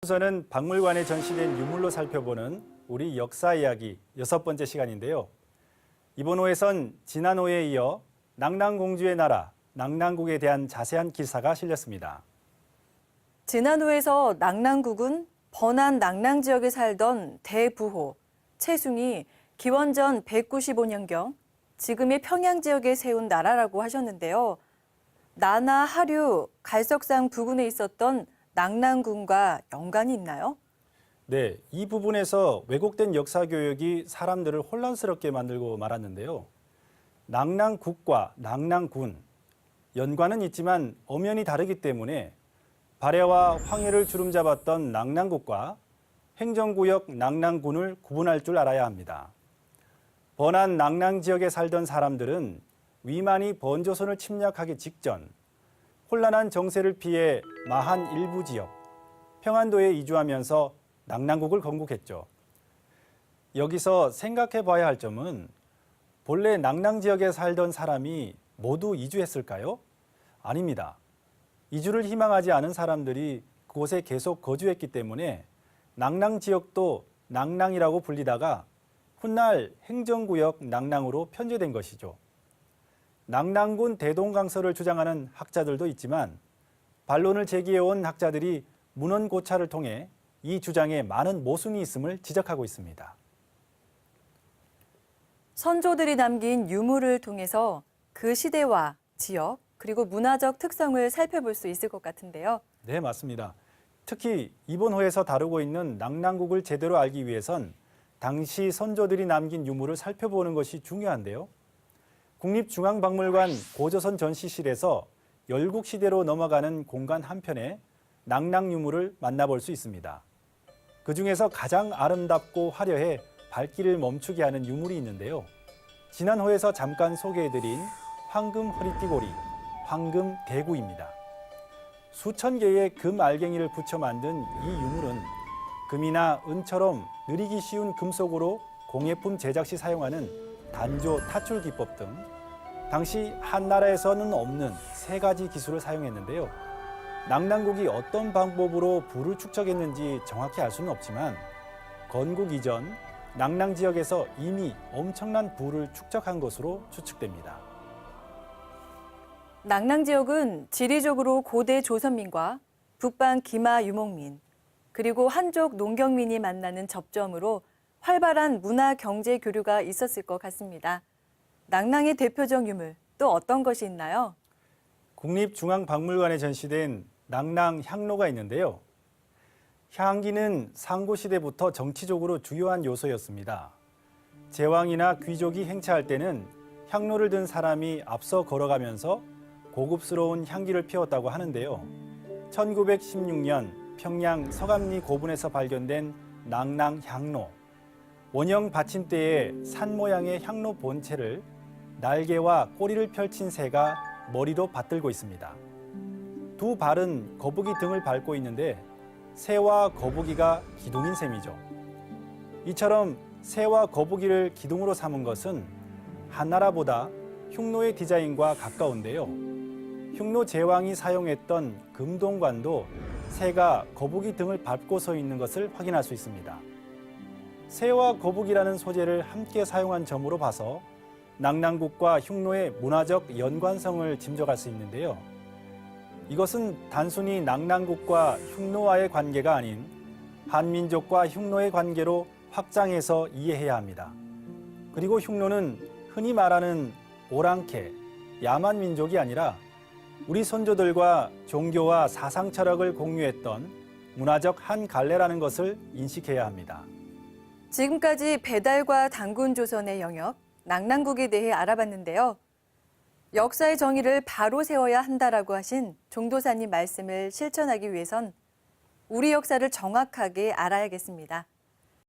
우선은 박물관에 전시된 유물로 살펴보는 우리 역사 이야기 6번째 시간인데요. 이번 호에선 지난 호에 이어 낙랑공주의 나라, 낙랑국에 대한 자세한 기사가 실렸습니다. 지난 호에서 낙랑국은 번안 낙랑 지역에 살던 대부호, 채숭이 기원전 195년경 지금의 평양 지역에 세운 나라라고 하셨는데요. 나나, 하류, 갈석상 부근에 있었던 낙랑군과 연관이 있나요? 네, 이 부분에서 왜곡된 역사 교육이 사람들을 혼란스럽게 만들고 말았는데요. 낙랑국과 낙랑군, 연관은 있지만 엄연히 다르기 때문에 발해와 황해를 주름잡았던 낙랑국과 행정구역 낙랑군을 구분할 줄 알아야 합니다. 번안 낙랑 지역에 살던 사람들은 위만이 번조선을 침략하기 직전 혼란한 정세를 피해 마한 일부 지역, 평안도에 이주하면서 낙랑국을 건국했죠. 여기서 생각해 봐야 할 점은 본래 낙랑 지역에 살던 사람이 모두 이주했을까요? 아닙니다. 이주를 희망하지 않은 사람들이 그곳에 계속 거주했기 때문에 낙랑 지역도 낙랑이라고 불리다가 훗날 행정구역 낙랑으로 편제된 것이죠. 낙랑군 대동강서를 주장하는 학자들도 있지만 반론을 제기해온 학자들이 문헌고찰을 통해 이 주장에 많은 모순이 있음을 지적하고 있습니다. 선조들이 남긴 유물을 통해서 그 시대와 지역 그리고 문화적 특성을 살펴볼 수 있을 것 같은데요. 네, 맞습니다. 특히 이번 호에서 다루고 있는 낙랑국을 제대로 알기 위해선 당시 선조들이 남긴 유물을 살펴보는 것이 중요한데요. 국립중앙박물관 고조선 전시실에서 열국시대로 넘어가는 공간 한편에 낙랑 유물을 만나볼 수 있습니다. 그중에서 가장 아름답고 화려해 발길을 멈추게 하는 유물이 있는데요. 지난 호에서 잠깐 소개해드린 황금 허리띠고리, 황금 대구입니다. 수천 개의 금 알갱이를 붙여 만든 이 유물은 금이나 은처럼 느리기 쉬운 금속으로 공예품 제작 시 사용하는 단조, 타출 기법 등 당시 한나라에서는 없는 3가지 기술을 사용했는데요. 낙랑국이 어떤 방법으로 불을 축적했는지 정확히 알 수는 없지만 건국 이전 낙랑 지역에서 이미 엄청난 불을 축적한 것으로 추측됩니다. 낙랑 지역은 지리적으로 고대 조선민과 북방 기마 유목민, 그리고 한족 농경민이 만나는 접점으로 활발한 문화 경제 교류가 있었을 것 같습니다. 낙랑의 대표적 유물, 또 어떤 것이 있나요? 국립중앙박물관에 전시된 낙랑 향로가 있는데요. 향기는 상고시대부터 정치적으로 주요한 요소였습니다. 제왕이나 귀족이 행차할 때는 향로를 든 사람이 앞서 걸어가면서 고급스러운 향기를 피웠다고 하는데요. 1916년 평양 서감리 고분에서 발견된 낙랑 향로. 원형 받침대에 산 모양의 향로 본체를 날개와 꼬리를 펼친 새가 머리로 받들고 있습니다. 두 발은 거북이 등을 밟고 있는데 새와 거북이가 기둥인 셈이죠. 이처럼 새와 거북이를 기둥으로 삼은 것은 한나라보다 흉노의 디자인과 가까운데요. 흉노 제왕이 사용했던 금동관도 새가 거북이 등을 밟고 서 있는 것을 확인할 수 있습니다. 새와 거북이라는 소재를 함께 사용한 점으로 봐서 낙랑국과 흉노의 문화적 연관성을 짐작할 수 있는데요. 이것은 단순히 낙랑국과 흉노와의 관계가 아닌 한민족과 흉노의 관계로 확장해서 이해해야 합니다. 그리고 흉노는 흔히 말하는 오랑캐, 야만 민족이 아니라 우리 선조들과 종교와 사상 철학을 공유했던 문화적 한 갈래라는 것을 인식해야 합니다. 지금까지 배달과 단군 조선의 영역, 낙랑국에 대해 알아봤는데요. 역사의 정의를 바로 세워야 한다라고 하신 종도사님 말씀을 실천하기 위해선 우리 역사를 정확하게 알아야겠습니다.